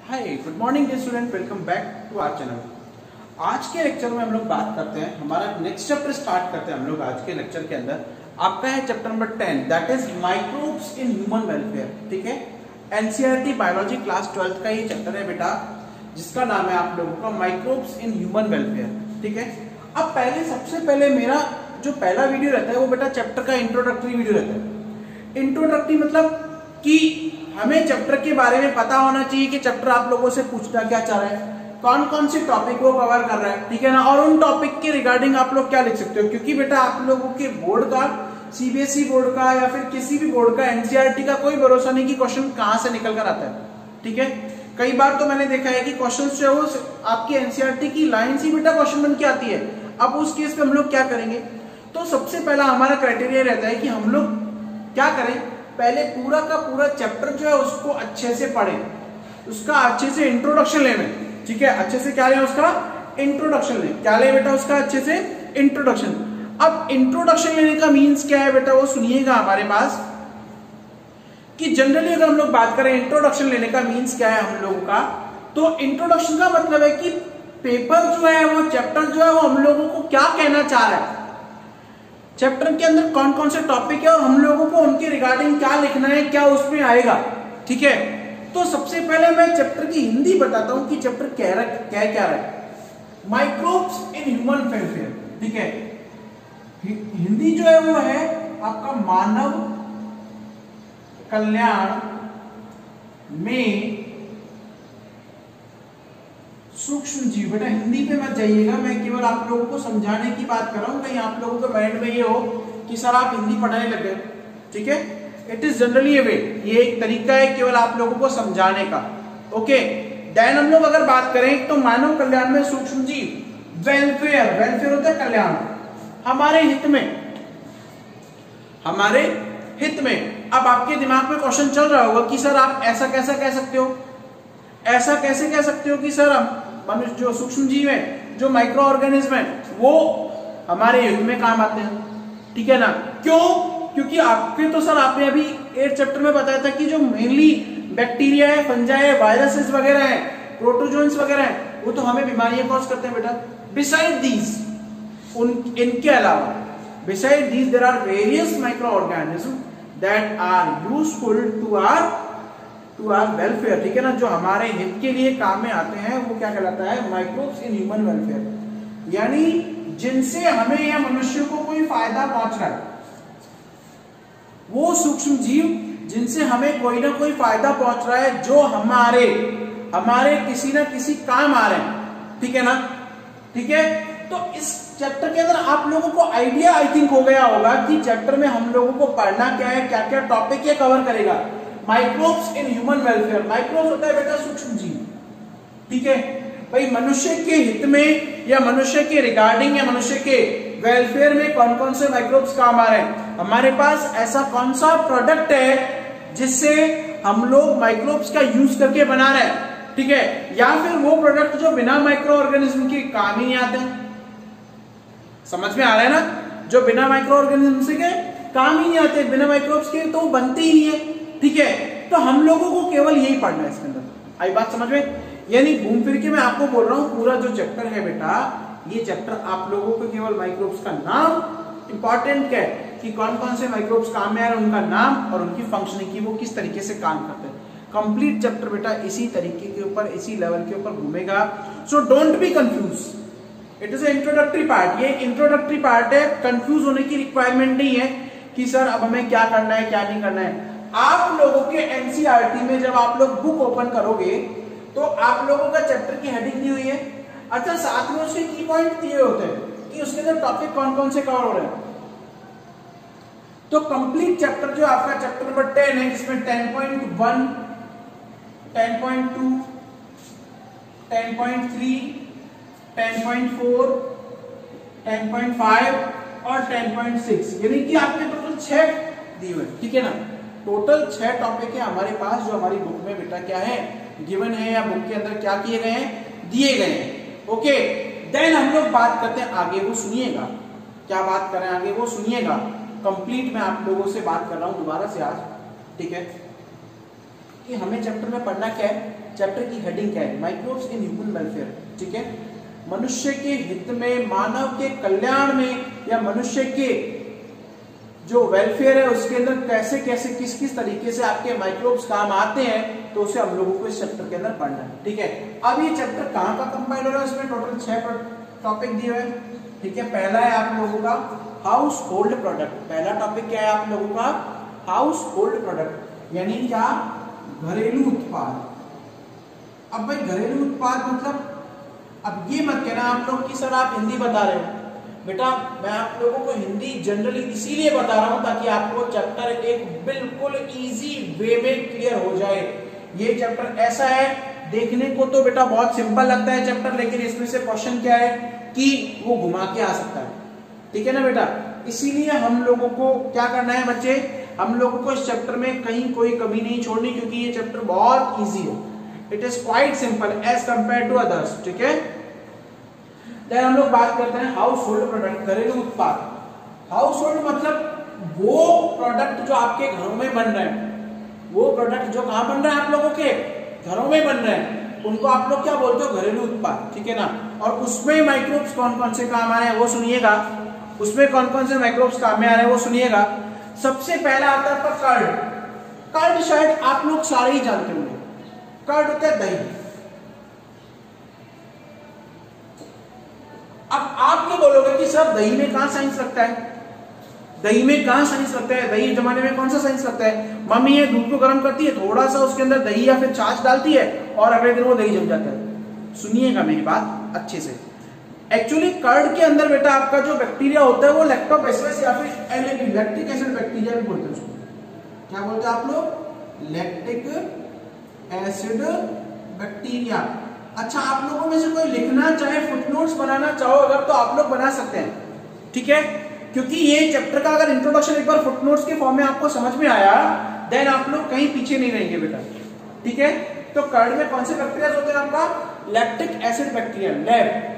Hi good morning dear student, welcome back to our channel. आज के lecture में हम लोग बात करते हैं, हमारा नेक्स्ट चैप्टर स्टार्ट करते हैं हम लोग आज के लेक्चर के अंदर। आपका है chapter number 10 that is microbes in human welfare. ठीक है, एनसीईआरटी बायोलॉजी क्लास 12 का ये चैप्टर है बेटा, जिसका नाम है आप लोगों का माइक्रोब्स इन ह्यूमन वेलफेयर। ठीक है, अब सबसे पहले मेरा जो पहला वीडियो रहता है वो बेटा चैप्टर का इंट्रोडक्टरी वीडियो रहता है। इंट्रोडक्टरी मतलब कि हमें चैप्टर के बारे में पता होना चाहिए कि चैप्टर आप लोगों से पूछना क्या चाह रहा है, कौन कौन से टॉपिक को कवर कर रहा है। ठीक है ना, और उन टॉपिक के रिगार्डिंग आप लोग क्या लिख सकते हो, क्योंकि बेटा आप लोगों के बोर्ड का, सीबीएसई बोर्ड का या फिर किसी भी बोर्ड का, एनसीईआरटी का कोई भरोसा नहीं कि क्वेश्चन कहां से निकल कर आता है। ठीक है, कई बार तो मैंने देखा है कि क्वेश्चन जो है वो आपकी एनसीईआरटी की लाइन से बेटा क्वेश्चन बन के आती है। अब उस केस में हम लोग क्या करेंगे, तो सबसे पहला हमारा क्राइटेरिया रहता है कि हम लोग क्या करें, पहले पूरा का पूरा चैप्टर जो है उसको अच्छे से पढ़ें, उसका अच्छे से इंट्रोडक्शन लें। ठीक है, अच्छे से क्या लें, उसका इंट्रोडक्शन लें। क्या लें बेटा, उसका अच्छे से इंट्रोडक्शन। अब इंट्रोडक्शन लेने का मीन्स क्या है बेटा, वो सुनिएगा हमारे पास कि जनरली अगर हम लोग बात करें इंट्रोडक्शन लेने का मीन्स क्या है हम लोगों का, तो इंट्रोडक्शन का मतलब है कि पेपर जो है वो, चैप्टर जो है वो हम लोगों को क्या कहना चाह रहा है, चैप्टर के अंदर कौन कौन से टॉपिक है और हम लोगों को उनके रिगार्डिंग क्या लिखना है, क्या उसमें आएगा। ठीक है, तो सबसे पहले मैं चैप्टर की हिंदी बताता हूं कि चैप्टर क्या रहा है, माइक्रोब्स इन ह्यूमन वेलफेयर। ठीक है, हिंदी जो है वो है आपका मानव कल्याण में सूक्ष्म जीव। बेटा हिंदी पे मत जाइएगा, मैं केवल आप लोगों को समझाने की बात कर रहा हूं, कहीं आप लोगों के माइंड में ये हो कि सर आप हिंदी पढ़ाने लग गए। ठीक है, इट इज जनरली ए वे, ये एक तरीका है केवल आप लोगों को समझाने का। ओके, देन हम लोग अगर बात करें तो मानव कल्याण में सूक्ष्म जीव, वेलफेयर, वेलफेयर होता है कल्याण, हमारे हित में, हमारे हित में। अब आपके दिमाग में क्वेश्चन चल रहा होगा कि सर आप ऐसा कैसा कह सकते हो, ऐसा कैसे कह सकते हो कि सर मनुष्य जो सूक्ष्म जीव है, जो माइक्रो ऑर्गेनिज्म है, वो हमारे हित में काम आते हैं। ठीक है ना, क्यों, क्योंकि आपके तो सर आपने अभी 8th चैप्टर में बताया था कि जो मेनली बैक्टीरिया है, फंजाई है, वायरसेस वगैरह है, प्रोटोजोन्स वगैरह है, वो तो हमें बीमारियां कॉज करते हैं बेटा। बिसाइड दीज, इनके अलावा beside these there are various microorganism that are useful to our welfare. ठीक है ना, जो हमारे हित के लिए काम में आते हैं वो क्या कहलाता है, माइक्रोब्स इन ह्यूमन वेलफेयर, यानी जिनसे हमें या मनुष्य को कोई फायदा पहुंच रहा है, वो सूक्ष्म जीव जिनसे हमें कोई ना कोई फायदा पहुंच रहा है, जो हमारे किसी ना किसी काम आ रहे हैं। ठीक है ना, ठीक है, तो इस चैप्टर के अंदर आप लोगों को आइडिया आई थिंक हो गया होगा कि चैप्टर में हम लोगों को पढ़ना क्या है, क्या क्या टॉपिक ये कवर करेगा। Microbes in human welfare, microbes होता है बेटा सूक्ष्म जीव। ठीक है भाई, मनुष्य के हित में या मनुष्य के रिगार्डिंग या मनुष्य के वेलफेयर में कौन कौन से माइक्रोब्स काम आ रहे हैं, हमारे पास ऐसा कौन सा प्रोडक्ट है जिससे हम लोग माइक्रोब्स का यूज करके बना रहे हैं। ठीक है, या फिर वो प्रोडक्ट जो बिना माइक्रो ऑर्गेनिज्म के काम ही नहीं आते हैं। समझ में आ रहा है ना, जो बिना माइक्रो ऑर्गेनिज्म के काम ही नहीं आते, बिना माइक्रोब्स के तो बनते ही नहीं है। ठीक है, तो हम लोगों को केवल यही पढ़ना है इसके अंदर। आई बात समझ में, यानी घूम फिर के मैं आपको बोल रहा हूं पूरा जो चैप्टर है बेटा, ये चैप्टर आप लोगों को केवल माइक्रोब्स का नाम इंपॉर्टेंट है कि कौन कौन से माइक्रोब्स काम में आ रहे हैं, उनका नाम और उनकी फंक्शनिंग की, वो किस तरीके से काम करते हैं। कंप्लीट चैप्टर बेटा इसी तरीके के ऊपर, इसी लेवल के ऊपर घूमेगा। So don't be confuse, it is introductory part, ये इंट्रोडक्टरी पार्ट है, कंफ्यूज होने की रिक्वायरमेंट नहीं है कि सर अब हमें क्या करना है क्या नहीं करना है। आप लोगों के एनसीईआरटी में जब आप लोग बुक ओपन करोगे तो आप लोगों का चैप्टर की हेडिंग दी हुई है, अच्छा साथ में उसके की पॉइंट दिए होते हैं कि उसके अंदर टॉपिक कौन कौन से कवर हो रहे हैं। तो कंप्लीट चैप्टर जो आपका चैप्टर नंबर 10 है, जिसमें 10.1, 10.2, 10.3, 10.4, 10.5 और 10.6, यानी कि आपके टोटल 6 दिए हुए। ठीक है ना, टोटल 6 टॉपिक है हमारे पास, जो हमारी बुक में बेटा क्या है, गिवन है, या बुक के अंदर क्या किए गए हैं, दिए गए हैं। ओके, देन हम लोग बात करते हैं आगे, वो सुनिएगा, क्या बात करें आगे वो सुनिएगा। कंप्लीट मैं आप लोगों से बात कर रहा हूं दोबारा से आज। ठीक है, कि हमें चैप्टर में पढ़ना क्या है, चैप्टर की हेडिंग क्या है, माइक्रोब्स इन ह्यूमन वेलफेयर। ठीक है, मनुष्य के हित में, मानव के कल्याण में, या मनुष्य के जो वेलफेयर है उसके अंदर कैसे कैसे किस किस तरीके से आपके माइक्रोब्स काम आते हैं, तो उसे हम लोगों को इस चैप्टर के अंदर पढ़ना है। ठीक है, अब ये चैप्टर कहाँ का कंपाइल हो रहा है, उसमें टोटल 6 टॉपिक दिए हुए हैं। ठीक है, पहला है आप लोगों का हाउस होल्ड प्रोडक्ट। पहला टॉपिक क्या है आप लोगों का, हाउस होल्ड प्रोडक्ट, यानी क्या, घरेलू उत्पाद। अब भाई घरेलू उत्पाद मतलब, अब ये मत कहना आप लोग कि सर आप हिंदी बता रहे हो। बेटा मैं आप लोगों को हिंदी जनरली इसीलिए बता रहा हूं ताकि आपको चैप्टर एक बिल्कुल इजी वे में क्लियर हो जाए। ये चैप्टर ऐसा है, देखने को तो बेटा बहुत सिंपल लगता है चैप्टर, लेकिन इसमें से क्वेश्चन क्या है कि वो घुमा के आ सकता है। ठीक है ना बेटा, इसीलिए हम लोगों को क्या करना है बच्चे, हम लोगों को इस चैप्टर में कहीं कोई कमी नहीं छोड़नी, क्योंकि ये चैप्टर बहुत ईजी है। It is quite simple as compare to others. ठीक है, देन हम लोग बात करते हैं हाउस होल्ड प्रोडक्ट, घरेलू उत्पाद। हाउस होल्ड मतलब वो प्रोडक्ट जो आपके घरों में बन रहे हैं, वो प्रोडक्ट जो कहां बन रहे हैं, आप लोगों के घरों में बन रहे हैं, उनको आप लोग क्या बोलते हो, घरेलू उत्पाद। ठीक है ना, और उसमें माइक्रोब्स कौन कौन से काम आ रहे हैं वो सुनिएगा, उसमें कौन कौन से माइक्रोब्स काम में आ रहे हैं वो सुनिएगा। सबसे पहला आता है कर्ड। कर्ड शायद आप लोग सारे ही जानते होंगे, कर्ड होता है दही। अब आप ये बोलोगे कि सर दही में कहां साइंस लगता है, दही में कहां साइंस लगता है, दही जमाने में कौन सा साइंस लगता है। मम्मी ये दूध को गर्म करती है, थोड़ा सा उसके अंदर दही या फिर छाछ डालती है और अगले दिन वो दही जम जाता है। सुनिएगा मेरी बात अच्छे से। एक्चुअली कर्ड के अंदर बेटा आपका जो बैक्टीरिया होता है वो लैक्टोबैसिलस या फिर एलएबी, लैक्टिक एसिड बैक्टीरिया भी बोलते हैं उसको। क्या बोलते हैं आप लोग, लैक्टिक एसिड बैक्टीरिया। अच्छा, आप लोगों में से कोई लिखना चाहे, फुटनोट्स बनाना चाहो अगर, तो आप लोग बना सकते हैं। ठीक है, क्योंकि ये चैप्टर का अगर इंट्रोडक्शन एक बार फुटनोट्स के फॉर्म में आपको समझ में आया, देन आप लोग कहीं पीछे नहीं रहेंगे बेटा। ठीक है, तो कर्ड में कौन से बैक्टीरिया होते हैं आपका, लैक्टिक एसिड बैक्टीरिया, लैब।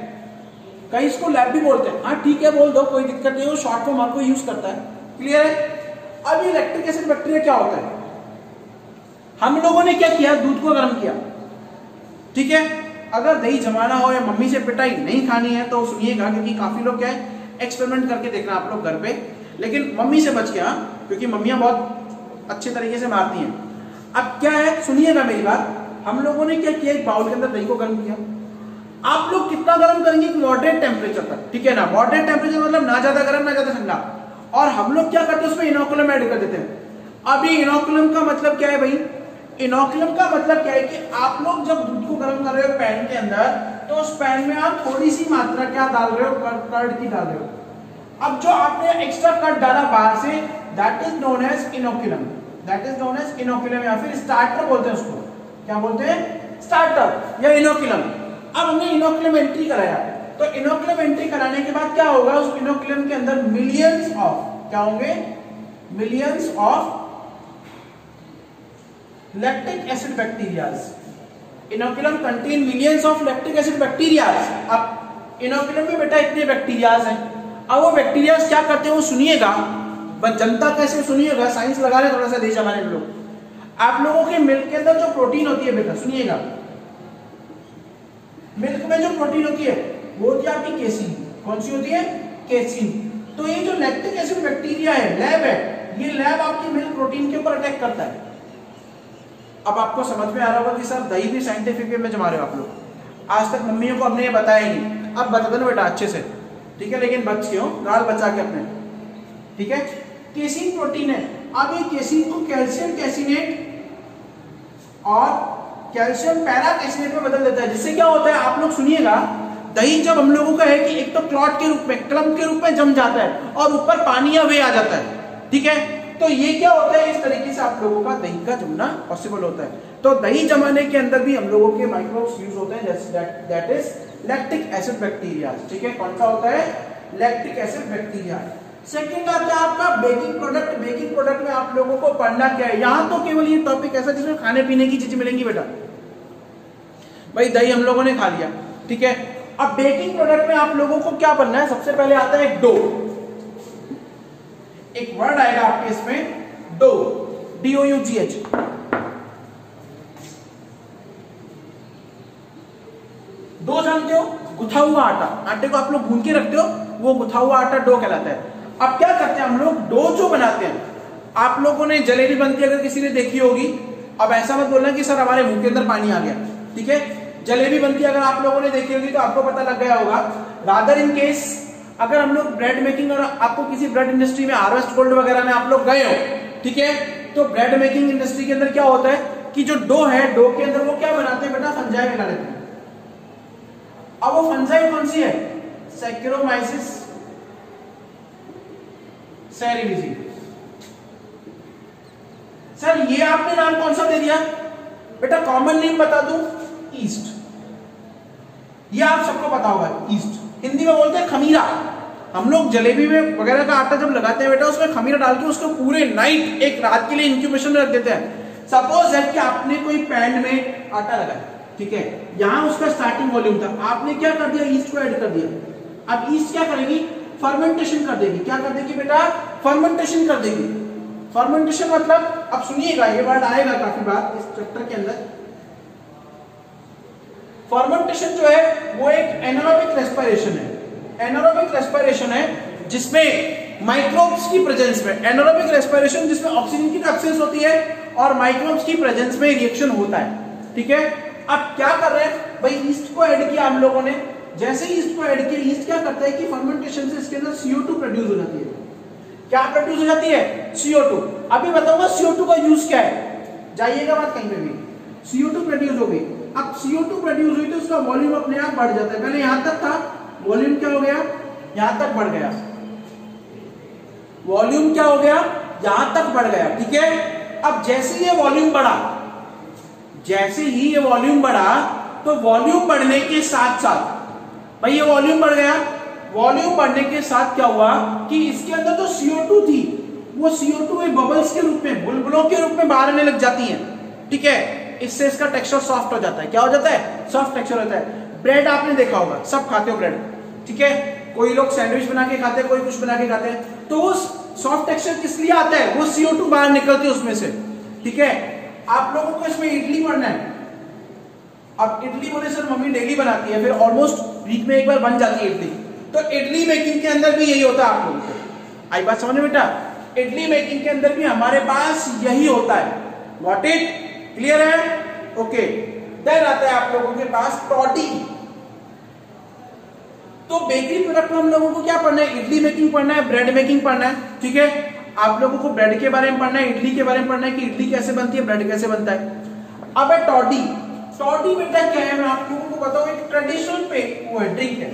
कई इसको लैब भी बोलते हैं, हाँ ठीक है बोल दो, कोई दिक्कत नहीं, वो शॉर्ट फॉर्म आपको यूज करता है। क्लियर है। अब ये लैक्टिक एसिड बैक्टीरिया क्या होता है, हम लोगों ने क्या किया, दूध को गर्म किया। ठीक है, अगर दही जमाना हो या मम्मी से पिटाई नहीं खानी है तो सुनिएगा, क्योंकि काफी लोग क्या है एक्सपेरिमेंट करके देखना आप लोग घर पे, लेकिन मम्मी से बच के, हाँ, क्योंकि मम्मियां बहुत अच्छे तरीके से मारती हैं। अब क्या है, सुनिएगा मेरी बात, हम लोगों ने क्या किया, एक बाउल के अंदर दही को गर्म किया। आप लोग कितना गर्म करेंगे, मॉडरेट टेम्परेचर तक। ठीक है ना, मॉडरेट टेम्परेचर मतलब ना ज्यादा गर्म ना ज्यादा ठंडा। और हम लोग क्या करते हैं, उसमें इनोकुलम ऐड कर देते हैं। अब ये इनोकुलम का मतलब क्या है भाई, इनोकुलम का मतलब क्या है कि आप लोग जब दूध को गर्म कर रहे हो पैन के अंदर, तो उस पैन में आप थोड़ी सी मात्रा क्या डाल रहे हो, कर्ड की डाल रहे हो। अब जो आपने एक्स्ट्रा कर्ड डाला बाहर से, that is known as inoculum, that is known as inoculum, या फिर स्टार्टर बोलते हैं उसको। क्या बोलते हैं, स्टार्टर या इनोकुलम। अब हमने इनोकुलम एंट्री कराया, तो इनोकुलम एंट्री कराने के बाद क्या होगा, उस इनोकुलम के अंदर मिलियंस ऑफ, क्या होंगे, millions of lactic acid bacterias. Inoculum contain millions of lactic acid bacterias. अब इनोकुलम में बेटा इतने बैक्टीरियाज हैं। अब वो बैक्टीरियाज क्या करते हैं वो सुनिएगा, बस जनता कैसे सुनिएगा, साइंस लगा रहे थोड़ा सा देश हमारे लोग। आप लोगों के मिल्क के अंदर जो प्रोटीन होती है बेटा, सुनिएगा, मिल्क में जो प्रोटीन होती है वो होती है आपकी केसीन। कौन सी होती है, केसीन। तो ये जो लैक्टिक एसिड बैक्टीरिया है, लैब है, ये लैब आपकी मिल्क प्रोटीन के ऊपर अटैक करता है। अब आपको समझ में आ रहा होगा कि सर दही भी साइंटिफिक वे में जमा रहे हो आप लोग। आज तक मम्मियों को हमने ये बताया ही नहीं, अब बता दो ना बेटा अच्छे से। ठीक है, लेकिन बच के हो, गाल बचा के अपने। ठीक है, केसीन प्रोटीन है। अब ये केसीन को कैल्शियम कैसिनेट और कैल्शियम पैरा कैसिनेट में बदल देता है, जिससे क्या होता है, आप लोग सुनिएगा, दही जब हम लोगों का है कि एक तो क्लॉट के रूप में, क्लम्प के रूप में जम जाता है और ऊपर पानी या वे आ जाता है। ठीक है, तो ये क्या होता है, इस तरीके से आप लोगों का दही का जमना पॉसिबल होता है। तो दही जमाने के अंदर भी हम लोगों के माइक्रोब्स यूज होते हैं, that is lactic acid bacteria. ठीक है, कौन सा होता है, लैक्टिक एसिड बैक्टीरिया। सेकंड आता है आपका बेकिंग प्रोडक्ट। बेकिंग प्रोडक्ट में आप लोगों को पढ़ना क्या है, यहां तो केवल ये टॉपिक ऐसा जिसमें खाने पीने की चीजें मिलेंगी बेटा। भाई दही हम लोगों ने खा लिया, ठीक है। अब बेकिंग प्रोडक्ट में आप लोगों को क्या पढ़ना है, सबसे पहले आता है डो। एक वर्ड आएगा आपके इसमें, डो, DOUGH। जानते हो, गुथा हुआ आटा, आटे को आप लोग भून के रखते हो, वो गुथा हुआ आटा डो कहलाता है। अब क्या करते हैं हम लोग, डो जो बनाते हैं, आप लोगों ने जलेबी बनती अगर किसी ने देखी होगी, अब ऐसा मत बोलना कि सर हमारे मुंह के अंदर पानी आ गया, ठीक है। जलेबी बनती अगर आप लोगों ने देखी होगी तो आपको पता लग गया होगा। रादर इन केस अगर हम लोग ब्रेड मेकिंग और आपको किसी ब्रेड इंडस्ट्री में हार्वेस्ट गोल्ड वगैरह में आप लोग गए हो, ठीक है, तो ब्रेड मेकिंग इंडस्ट्री के अंदर क्या होता है कि जो डो है, डो के अंदर वो क्या बनाते हैं बेटा, फंजाई मिला लेते हैं। अब वो फंजाई कौन सी है, सैक्रोमाइसिस सेरेविजी। सर ये आपने नाम कौन सा दे दिया बेटा, कॉमन नेम बता दूं, ईस्ट। ये आप सबको पता होगा, ईस्ट हिंदी में बोलते हैं खमीरा। हम लोग जलेबी में वगैरह का आटा जब लगाते हैं बेटा, उसमें खमीरा डाल के उसको पूरे नाइट, एक रात के लिए इंक्यूबेशन में रख देते हैं। सपोज है कि आपने कोई पैन में आटा लगाया, ठीक है, यहां उसका स्टार्टिंग वॉल्यूम था, आपने क्या कर दिया, ईस्ट को ऐड कर दिया। अब ईस्ट क्या करेगी, फर्मेंटेशन कर देगी। क्या कर देगी बेटा, फर्मेंटेशन कर देगी। फर्मेंटेशन मतलब, अब सुनिएगा ये वर्ड आएगा काफी बार इस चैप्टर के अंदर। फर्मेंटेशन जो है वो एक एनारोबिक रेस्पिरेशन है। एनारोबिक रेस्पिरेशन है जिसमें माइक्रोब्स की प्रेजेंस में, एनारोबिक रेस्पिरेशन जिसमें ऑक्सीजन की एब्सेंस होती है और माइक्रोब्स की प्रेजेंस में रिएक्शन होता है, ठीक है। अब क्या कर रहे हैं भाई, ईस्ट को ऐड किया हम लोगों ने। जैसे ही ईस्ट को ऐड किया, ईस्ट क्या करता है कि फर्मेंटेशन से इसके अंदर CO2 प्रोड्यूस हो जाती है। क्या प्रोड्यूस हो जाती है, CO2। अभी बताऊंगा CO2 का यूज क्या है, जाइएगा बात कहीं पे भी। CO2 प्रोड्यूस हो गई। अब CO2 प्रोड्यूस हुई तो उसका वॉल्यूम अपने आप बढ़ जाता है। पहले यहां तक था, वॉल्यूम क्या हो गया, यहां तक बढ़ गया। वॉल्यूम क्या हो गया, यहां तक बढ़ गया, ठीक है। अब जैसे ये वॉल्यूम बढ़ा, जैसे ही ये वॉल्यूम बढ़ा, तो वॉल्यूम बढ़ने के साथ साथ भाई ये वॉल्यूम बढ़ गया। वॉल्यूम बढ़ने के साथ क्या हुआ कि इसके अंदर तो CO2 थी, वो CO2 एक बबल्स के रूप में, बुलबुलों के रूप में बाहर आने लग जाती है, ठीक है। इससे इसका टेक्सचर सॉफ्ट हो जाता है। क्या हो जाता है, सॉफ्ट टेक्सचर होता है। ब्रेड आपने देखा होगा, सब खाते हो ब्रेड, ठीक है। कोई लोग सैंडविच बना के खाते हैं, कोई कुछ बना के खाते हैं, तो वो सॉफ्ट टेक्सचर किस लिए आता है, वो CO2 बाहर निकलती है उसमें से, ठीक है। आप लोगों को इसमें इडली पढ़ना है। अब इडली बोले सर मम्मी डेली बनाती है, फिर ऑलमोस्ट वीक में एक बार बन जाती है इडली, तो इडली मेकिंग के अंदर भी यही होता है। आप लोगों को आई बात समझ में बेटा, इडली मेकिंग के अंदर भी हमारे पास यही होता है। व्हाट इट, क्लियर है, ओके। देन आता है आप लोगों के पास टॉडी। तो बेकरी प्रोडक्ट में हम लोगों को क्या पढ़ना है, इडली मेकिंग पढ़ना है, ब्रेड मेकिंग पढ़ना है, ठीक है। आप लोगों को ब्रेड के बारे में पढ़ना है, इडली के बारे में पढ़ना है कि इडली कैसे बनती है, ब्रेड कैसे बनता है। अब है टॉडी। टॉडी बेटा क्या है, मैं आप लोगों को बताऊं, एक ट्रेडिशनल पे वो है, ड्रिंक है।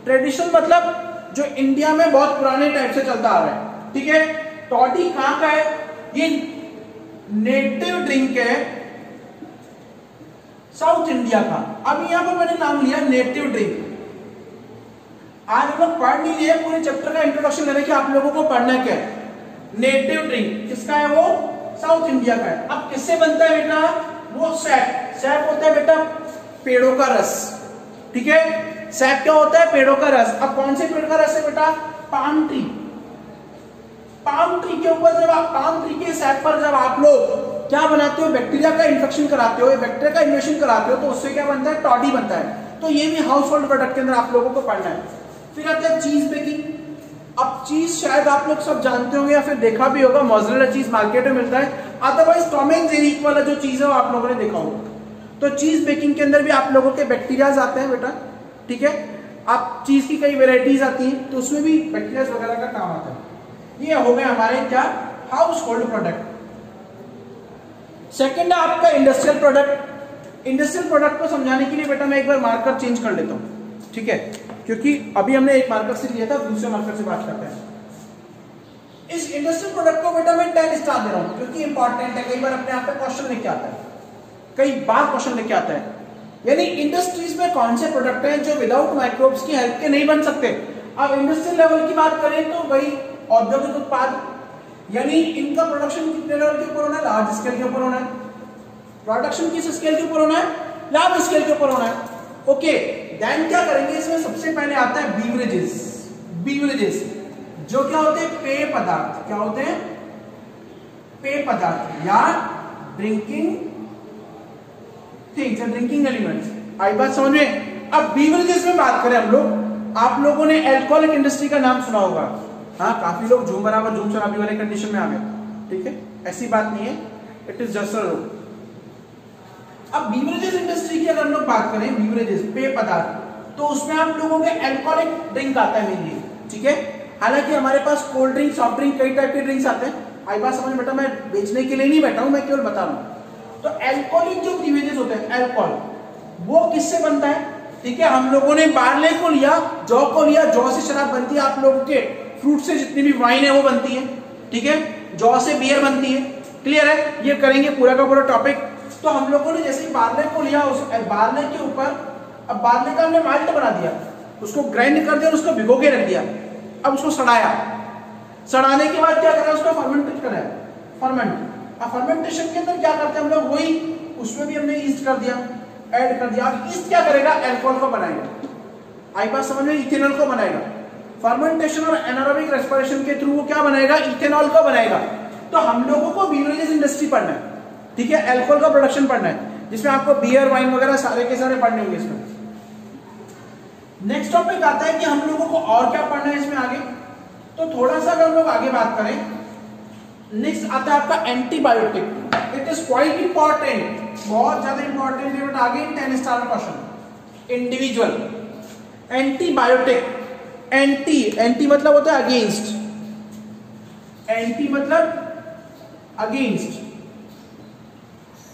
ट्रेडिशनल मतलब जो इंडिया में बहुत पुराने टाइप से चलता आ रहा है, ठीक है। टॉडी कहां का है, ये नेटिव ड्रिंक है साउथ इंडिया का। अब यहां पर मैंने नाम लिया नेटिव ड्रिंक। आज हम लोग पढ़ नहीं रहे, पूरे चैप्टर का इंट्रोडक्शन ले रहे कि आप लोगों को पढ़ना क्या है। नेटिव ड्रिंक किसका है, वो साउथ इंडिया का है। अब किससे बनता है बेटा, वो सैप। सैप होता है बेटा पेड़ों का रस, ठीक है। सैप क्या होता है, पेड़ों का रस। अब कौन से पेड़ का रस है बेटा, पाम ट्री। पाम ट्री के ऊपर जब आप, पाम ट्री के सैप पर जब आप लोग क्या बनाते हो, बैक्टीरिया का इन्फेक्शन कराते हो, बैक्टीरिया का इन्वेशन कराते हो, तो उससे क्या बनता है, टॉडी बनता है। तो ये भी हाउस होल्ड प्रोडक्ट के अंदर आप लोगों को पढ़ना है। फिर आता है चीज बेकिंग। अब चीज शायद आप लोग सब जानते होंगे या फिर देखा भी होगा, मोज़रेला चीज मार्केट में मिलता है। अदरवाइज टॉम एंड जेरी वाला जो चीज है वो आप लोगों ने देखा होगा। तो चीज बेकिंग के अंदर भी आप लोगों के बैक्टीरियाज आते हैं बेटा, ठीक है। आप चीज की कई वेराइटीज आती हैं, तो उसमें भी बैक्टीरिया वगैरह का काम आता है। ये हो गए हमारे क्या, हाउस होल्ड प्रोडक्ट। सेकेंड है आपका इंडस्ट्रियल प्रोडक्ट। इंडस्ट्रियल प्रोडक्ट को समझाने के लिए बेटा मैं एक बार मार्कर चेंज कर लेता हूं, ठीक है, क्योंकि अभी हमने एक मार्कर से लिया था, दूसरे मार्कर से बात करते हैं। इस इंडस्ट्रियल प्रोडक्ट को बेटा मैं 10 स्टार दे रहा हूं क्योंकि इंपॉर्टेंट है। कई बार अपने आप पे क्वेश्चन लेके आता है, कई बार क्वेश्चन लेके आता है। यानी इंडस्ट्रीज में कौन से प्रोडक्ट हैं जो विदाउट माइक्रोब्स की हेल्प के नहीं बन सकते। अब इंडस्ट्रियल लेवल की बात करें तो वही औद्योगिक उत्पाद, यानी इनका प्रोडक्शन कितने लेवल के ऊपर होना है, लार्ज स्केल के ऊपर होना है। प्रोडक्शन किस स्केल के ऊपर होना है, लार्ज स्केल के ऊपर होना है, ओके। देन क्या करेंगे, इसमें सबसे पहले आता है बीवरेजेस। बीवरेजेस जो क्या होते हैं, पेय पदार्थ। क्या होते हैं, पेय पदार्थ या ड्रिंकिंग थिंग्स, ड्रिंकिंग एलिमेंट्स। आई बात समझ में। अब बीवरेजेस में बात करें हम लोग, आप लोगों ने अल्कोहलिक इंडस्ट्री का नाम सुना होगा। हाँ, काफी लोग झूम बराबर झूम शराबी वाले कंडीशन में आ गए, ठीक है, ऐसी बात नहीं है, it is just a rule. अब बीवरेजेस इंडस्ट्री की अगर हम लोग बात करें, बीवरेजेस पेय पदार्थ, तो उसमें आप लोगों के अल्कोहलिक ड्रिंक आता है मेनली, ठीक है। हालांकि हमारे पास कोल्ड ड्रिंक, सॉफ्ट ड्रिंक, कई टाइप के ड्रिंक्स आते हैं। आई बात समझ बेटा, मैं बेचने के लिए नहीं बैठा हूं, मैं केवल बता रहा हूं। तो अल्कोहलिक जो बीवरेजेस होते हैं, अल्कोहल वो किससे बनता है, ठीक है। हम लोगों ने बार्ले को लिया, जौ को लिया, जौ से शराब बनती है, आप लोगों के फ्रूट से जितनी भी वाइन है वो बनती है, ठीक है, जौ से बियर बनती है, क्लियर है। ये करेंगे पूरा का पूरा टॉपिक। तो हम लोगों ने जैसे ही बार्ले को लिया, उस बार्ले के ऊपर अब बार्ले का हमने माल्ट बना दिया, उसको ग्राइंड कर दिया और उसको भिगो के रख दिया। अब उसको सड़ाया, सड़ाने के बाद क्या करा, उसको फर्मेंटेट करा, फर्मेंट। अब फर्मेंटेशन के अंदर क्या करते हैं हम लोग, वही उसमें भी हमने ईस्ट कर दिया, ऐड कर दिया। अब ईस्ट क्या करेगा, अल्कोहल को बनाएगा। आई बात समझ में, इथेनॉल को बनाएगा। फर्मेंटेशन और एनारोबिक रेस्पिरेशन के थ्रू वो क्या बनाएगा, इथेनॉल को बनाएगा। तो हम लोगों को बीवरेजेस इंडस्ट्री पढ़ना है, ठीक है, अल्कोहल का प्रोडक्शन पढ़ना है, जिसमें आपको बियर, वाइन वगैरह सारे के सारे पढ़ने होंगे इसमें। नेक्स्ट टॉपिक आता है कि हम लोगों को और क्या पढ़ना है इसमें आगे। तो थोड़ा सा अगर हम लोग आगे बात करें, नेक्स्ट आता है आपका antibiotic. It is quite important, बहुत ज्यादा इंपॉर्टेंट है, बट आगे 10 star question. Individual antibiotic, anti मतलब होता है अगेंस्ट, एंटी मतलब अगेंस्ट,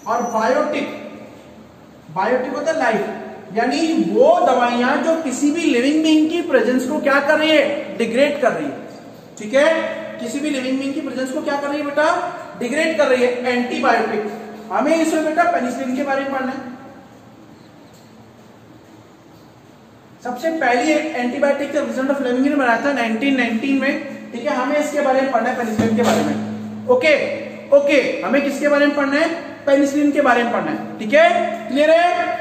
और बायोटिक होता है लाइफ, यानी वो दवाइयां जो किसी भी लिविंग बीइंग की प्रेजेंस को क्या कर रही है, डिग्रेड कर रही है, ठीक है। किसी भी लिविंग बीइंग की प्रेजेंस को क्या कर रही है बेटा, डिग्रेड कर रही है, एंटीबायोटिक। हमें इसमें बेटा पेनिसिलिन के बारे में पढ़ना है। सबसे पहली एंटीबायोटिक का रिजल्ट ऑफ फ्लेमिंग ने बनाया था 1919 में, ठीक है। हमें इसके बारे में पढ़ना है, पेनिसिलिन के बारे में। ओके, हमें किसके बारे में पढ़ना है, पेनिसिलिन के बारे में पढ़ना है, ठीक है, क्लियर है।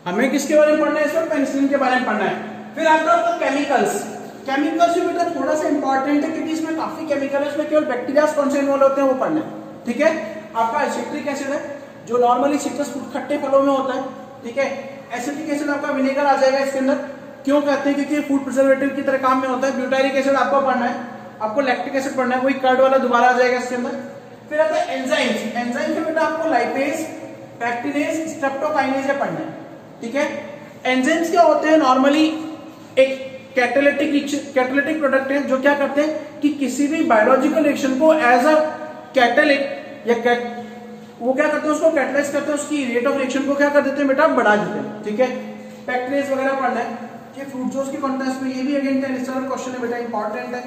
हमें किसके बारे में पढ़ना है, इसमें पेनिसिलिन के बारे में पढ़ना है। फिर आता है केमिकल्स। केमिकल्स भी बेटा थोड़ा सा इंपॉर्टेंट है, क्योंकि इसमें काफी केमिकल है, इसमें केवल बैक्टीरिया कौन से इन्वॉल्व होते हैं वो पढ़ना है, ठीक है। आपका एसिट्रिक एसिड है, जो नॉर्मली सिट्रस फ्रूट खट्टे फलों में होता है, ठीक है। एसिटिक एसिड आपका विनेगर आ जाएगा इसके अंदर, क्यों कहते हैं, क्योंकि फूड प्रिजर्वेटिव की तरह काम में होता है। ब्यूटारिक एसिड आपको पढ़ना है, आपको लैक्टिक एसिड पढ़ना है, वही कर्ड वाला दोबारा आ जाएगा इसके अंदर। फिर आता है एंजाइम्स। एंजाइम्स में बेटा आपको लाइपेज, पैक्टिनेज, स्ट्रेप्टोकाइनेज पढ़ना है, ठीक है। एंजाइम्स क्या होते हैं, नॉर्मली एक कैटालिटिक प्रोडक्ट है, जो क्या करते हैं कि किसी भी बायोलॉजिकल रिएक्शन को एज अ कैटालिट या वो क्या करते हैं, उसको कैटलाइज करते हैं, उसकी रेट ऑफ रिएक्शन को क्या कर देते हैं बेटा, बढ़ा देते हैं, ठीक है। पैक्टिनेज वगैरह पढ़ना है, ये फ्रूट जूस के कॉन्टेक्स्ट में, ये भी अगेन 10 स्टार क्वेश्चन है बेटा, इंपॉर्टेंट है।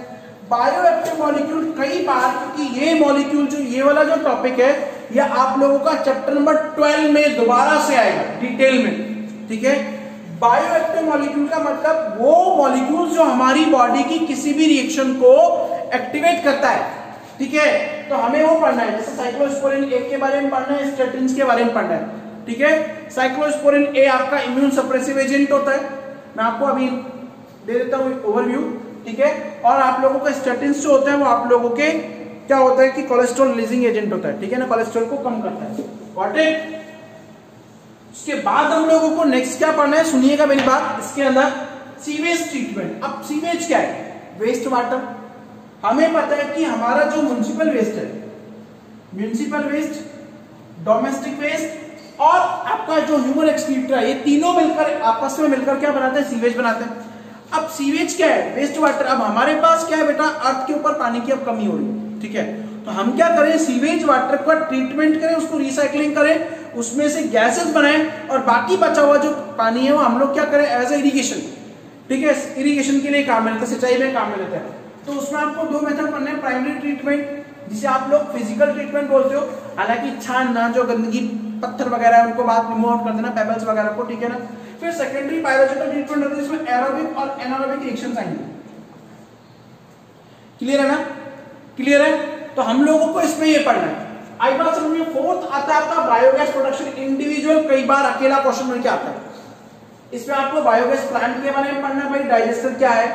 बायोएक्टिव मॉलिक्यूल, कई बार, क्योंकि ये मॉलिक्यूल जो ये वाला जो टॉपिक है, ये आप लोगों का चैप्टर नंबर 12 में दोबारा से आएगा डिटेल में, ठीक है। बायोएक्टिव मॉलिक्यूल का मतलब वो मॉलिक्यूल जो हमारी बॉडी की किसी भी रिएक्शन को एक्टिवेट करता है, ठीक है। तो हमें वो पढ़ना है, जैसे साइक्लोस्पोरिन ए के बारे में पढ़ना है, स्टेटिन्स के बारे में पढ़ना है, ठीक है। साइक्लोस्पोरिन ए आपका इम्यून सप्रेसिव एजेंट होता है, मैं आपको अभी दे देता हूं ओवरव्यू, ठीक है। और आप लोगों का स्टेटिन्स जो होता है वो आप लोगों के क्या होता है कि कोलेस्ट्रॉल रिलीजिंग एजेंट होता है, ठीक है ना, कोलेस्ट्रॉल को कम करता है, गॉट इट। उसके बाद हम लोगों को नेक्स्ट क्या पढ़ना है, सुनिएगा मेरी बात, इसके अंदर सीवेज ट्रीटमेंट। अब सीवेज क्या है, वेस्ट वाटर। हमें पता है कि हमारा जो म्युनिसिपल वेस्ट है, म्युनिसिपल वेस्ट, डोमेस्टिक वेस्ट और आपका जो ह्यूमन एक्सक्रीटर है, ये तीनों मिलकर आपस में मिलकर क्या बनाते हैं, सीवेज बनाते हैं। अब सीवेज क्या है, वेस्ट वाटर। अब हमारे पास क्या है बेटा, अर्थ के ऊपर पानी की अब कमी हो रही है, ठीक है। तो हम क्या करें, सीवेज वाटर का ट्रीटमेंट करें, उसको रिसाइकलिंग करें, उसमें से गैसेस बनाएं, और बाकी बचा हुआ जो पानी है वो हम लोग क्या करें, एज ए इरिगेशन, ठीक है, इरिगेशन के लिए काम में लेते हैं, सिंचाई में काम में लेते हैं। तो उसमें आपको दो मेथड पढ़ने हैं, प्राइमरी ट्रीटमेंट, जिसे आप लोग फिजिकल ट्रीटमेंट बोलते हो, हालांकि छानना, जो गंदगी पत्थर वगैरह है उनको बात रिमूव आउट कर देना, पेबल्स वगैरह को, ठीक है ना। फिर सेकेंडरी बायोलॉजिकल ट्रीटमेंट होता है, जिसमें एरोबिक और एनारोबिक रिएक्शंस आएंगे, क्लियर है ना, क्लियर है। तो हम लोगों को इसमें ये पढ़ना है। आई बात समझ में। फोर्थ आता है आपका बायोगैस प्रोडक्शन, इंडिविजुअल, कई बार अकेला क्वेश्चन में क्या आता है, इसमें आपको बायोगैस प्लांट के बारे में पढ़ना है, भाई डाइजेस्टर क्या है,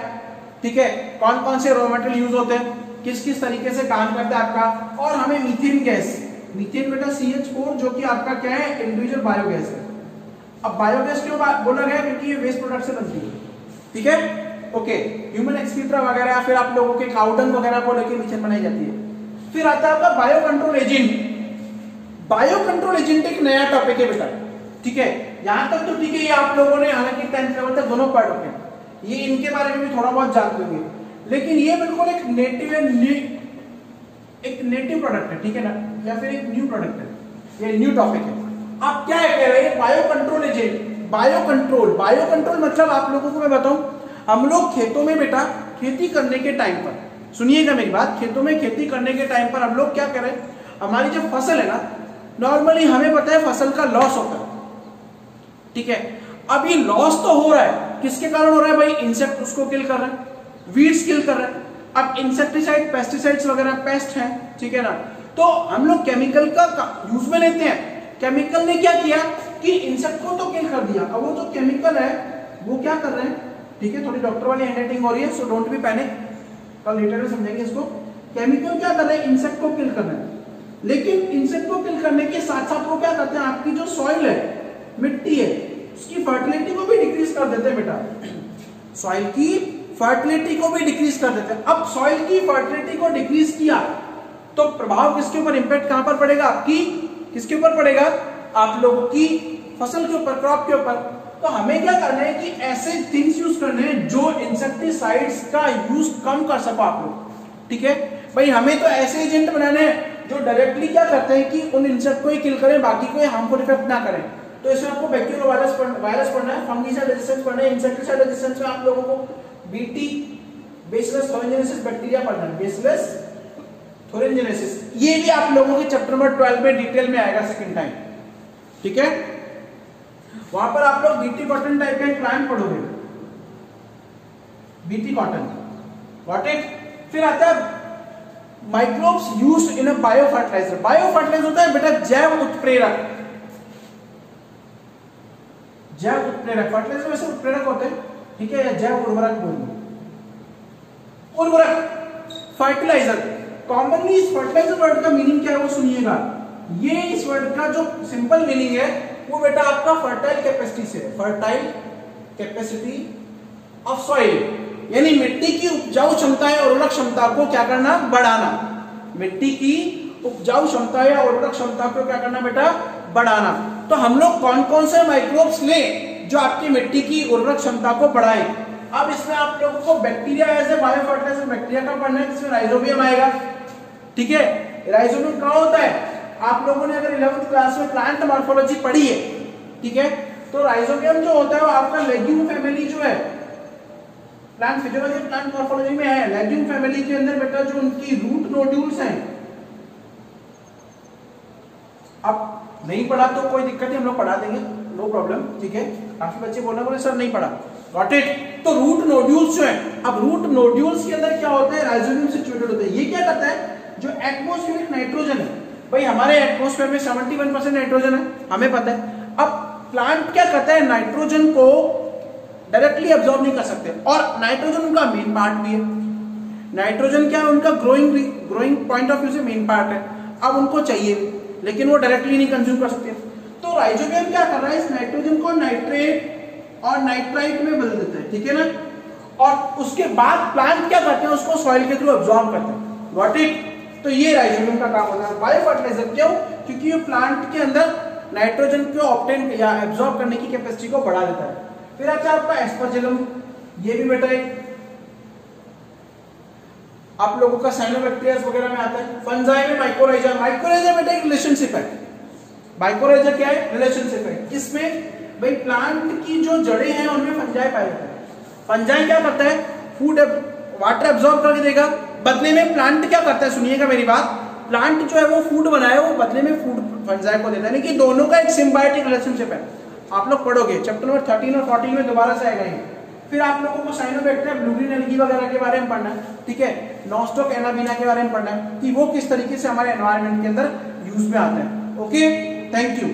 ठीक है, कौन कौन से रॉ मटेरियल यूज होते हैं, किस किस तरीके से काम करता है आपका, और हमें मीथेन गैस, मीथेन बेटा CH4 जो कि आपका क्या है, इंडिविजुअल बायोगैस है। अब बायोगैस क्यों बोला गया, क्योंकि ये वेस्ट प्रोडक्ट से बनती है, ठीक है, ओके। ह्यूमन एक्सक्रीटा वगैरह, फिर आप लोगों के काउडंग वगैरह को लेकर मीथेन बनाई जाती है। फिर आता है आपका bio control agent. Bio control agent एक नया टॉपिक है बेटा, ठीक है। यहां तक तो ठीक है, ये आप लोगों ने हालांकि 10th लेवल तक दोनों पढ़ रखे हैं, ये इनके बारे में भी थोड़ा बहुत जान लेंगे, लेकिन ये बिल्कुल एक नेटिव प्रोडक्ट है, ठीक है ना, या फिर एक न्यू प्रोडक्ट है, ये न्यू टॉपिक है। आप क्या कह रहे हैं, bio control agent. Bio control मतलब आप लोगों को मैं बताऊं, हम लोग खेतों में बेटा खेती करने के टाइम पर, सुनिएगा मेरी बात, खेतों में खेती करने के टाइम पर हम लोग क्या करें, हमारी जो फसल है ना, नॉर्मली हमें पता है फसल का लॉस होता है, ठीक है। अब ये लॉस तो हो रहा है, किसके कारण हो रहा है भाई, इंसेक्ट उसको किल कर रहे हैं, वीड्स किल कर रहे हैं। अब इंसेक्टिसाइड, पेस्टिसाइड्स वगैरह पेस्ट हैं, ठीक है ना, तो हम लोग केमिकल का यूज में लेते हैं। केमिकल ने क्या किया कि इंसेक्ट को तो किल कर दिया, अब वो जो केमिकल है वो क्या कर रहे हैं, ठीक है, थोड़ी डॉक्टर वाली हैंडराइटिंग हो रही है, सो डोंट बी पैनिक, कल लेटर में समझेंगे इसको। केमिकल क्या कर रहे हैं, इंसेक्ट को किल कर रहे हैं, लेकिन इंसेक्ट को किल करने के साथ साथ वो क्या करते हैं, आपकी जो सॉइल है, मिट्टी है, उसकी फर्टिलिटी को भी डिक्रीज कर देते हैं बेटा, सॉइल की फर्टिलिटी को भी डिक्रीज कर देते हैं। अब सॉइल की फर्टिलिटी को डिक्रीज किया तो प्रभाव किसके ऊपर, इंपैक्ट कहां पर पड़ेगा, आपकी किसके ऊपर पड़ेगा, आप लोगों की फसल के ऊपर, क्रॉप के ऊपर। तो हमें क्या करना है कि ऐसे थिंग्स यूज करने हैं जो इंसेक्टिसाइड्स का यूज कम कर सको आप लोग, ठीक है भाई। हमें तो ऐसे एजेंट बनाने हैं जो डायरेक्टली क्या करते हैं कि उन इंसेक्ट को ही किल करें, बाकी कोई हार्मफुल इफेक्ट ना करें। तो इसमें आपको बैक्टीरिया वायरस पढ़ना है, फंगीसाइड रेजिस्टेंस पढ़ना है, इंसेक्टिसाइड रेजिस्टेंस में आप लोगों को बीटी बेसिलस थोरिनजेनेसिस बैक्टीरिया पढ़ना है, बेसिलस थोरिनजेनेसिस। ये भी आप लोगों के चैप्टर नंबर 12 में डिटेल में आएगा सेकंड टाइम, ठीक है। वहां पर आप लोग बीटी कॉटन टाइप का एक प्लांट पढ़ोगे, बीटी कॉटन, गॉट इट। फिर आता है microbes used in a biofertiliser. Biofertiliser होता है बेटा जैव उत्प्रेरक। जैव उत्प्रेरक, फर्टिलाइजर वैसे उत्प्रेरक होते हैं, ठीक है, या जैव उर्वरक बोलिए, उर्वरक, फर्टिलाइजर। कॉमनली इस फर्टिलाइजर वर्ड का मीनिंग क्या है वो सुनिएगा। ये इस वर्ड का जो सिंपल मीनिंग है वो बेटा आपका फर्टाइल कैपेसिटी से, फर्टाइल कैपेसिटी ऑफ सॉइल, यानी मिट्टी की उपजाऊ क्षमता या उर्वरक क्षमता को क्या करना, बढ़ाना। मिट्टी की उपजाऊ क्षमता या उर्वरक क्षमता को क्या करना बेटा, बढ़ाना। तो हम लोग कौन कौन से माइक्रोब्स लें जो आपकी मिट्टी की उर्वरक क्षमता को बढ़ाए। अब इसमें आप लोगों को bacteria as a biofertiliser, bacteria का पढ़ना है, इसमें राइजोबियम आएगा, ठीक है। राइजोबियम कहां होता है, आप लोगों ने अगर 11th क्लास में प्लांट मॉर्फोलॉजी पढ़ी है, ठीक है, तो राइजोबियम जो होता है वो आपका लेग्यूम फैमिली जो है, प्लांट फिजियोलॉजी प्लांट मॉर्फोलॉजी में है, लेग्यूम फैमिली के अंदर बेटा जो उनकी रूट नोड्यूल्स हैं। अब नहीं पढ़ा तो कोई दिक्कत नहीं, हम लोग पढ़ा देंगे, नो प्रॉब्लम, ठीक है। काफी बच्चे बोलना बोले सर नहीं पढ़ा, गॉट इट। तो रूट नोड्यूल्स जो है, अब रूट नोड्यूल्स के अंदर क्या होता है, राइजोबियम सिचुएटेड होता है। ये क्या करता है, जो एटमॉस्फेरिक नाइट्रोजन है, भाई हमारे एटमॉस्फेयर में 71% नाइट्रोजन है, हमें पता है। अब प्लांट क्या करता है, नाइट्रोजन को डायरेक्टली अब्सॉर्ब नहीं कर सकते, और नाइट्रोजन उनका मेन पार्ट भी है। नाइट्रोजन क्या है, उनका ग्रोइंग पॉइंट ऑफ व्यू से मेन पार्ट है। अब उनको चाहिए भी, लेकिन वो डायरेक्टली नहीं कंज्यूम कर सकते। तो राइजोबियम क्या कर रहा है, इस नाइट्रोजन को नाइट्रेट और नाइट्राइट में बदल देता है, ठीक है ना, और उसके बाद प्लांट क्या करते हैं, उसको सॉइल के थ्रू अब्सॉर्ब करते हैं, गॉट इट। तो ये राइजोबियम का काम होता है। बायो फर्टिलाइजर क्यों, क्योंकि ये प्लांट के अंदर नाइट्रोजन को ऑब्टेन या एब्सॉर्ब करने की कैपेसिटी को बढ़ा देता है। फिर आता है आपका एस्परजिलम, ये भी बेटा आप लोगों का साइनोबैक्टीरिया वगैरह में आता है। फंजाई में माइकोराइजा, माइकोराइजा बेटा एक रिलेशनशिप है। माइकोराइजा क्या है, रिलेशनशिप है। किसमें भाई, प्लांट की जो जड़ें हैं उनमें फंजाई पाए जाते हैं। फंजाई क्या करता है, फूड वाटर एब्सॉर्ब करके देगा, बदले में प्लांट क्या करता है, सुनिएगा मेरी बात, प्लांट जो है वो फूड बनाए, वो बदले में फूड फंजाई को देता है, कि दोनों का एक सिम्बायोटिक रिलेशनशिप है। आप लोग पढ़ोगे चैप्टर नंबर 13 और 14 में दोबारा से आएगा ये। फिर आप लोगों को साइनोबैक्टीरिया, ब्लू ग्रीन एल्गी वगैरह के बारे में पढ़ना है, ठीक है, नॉस्टॉक एनाबीना के बारे में पढ़ना है कि वो किस तरीके से हमारे एनवायरनमेंट के अंदर यूज में आते हैं। Okay, thank you.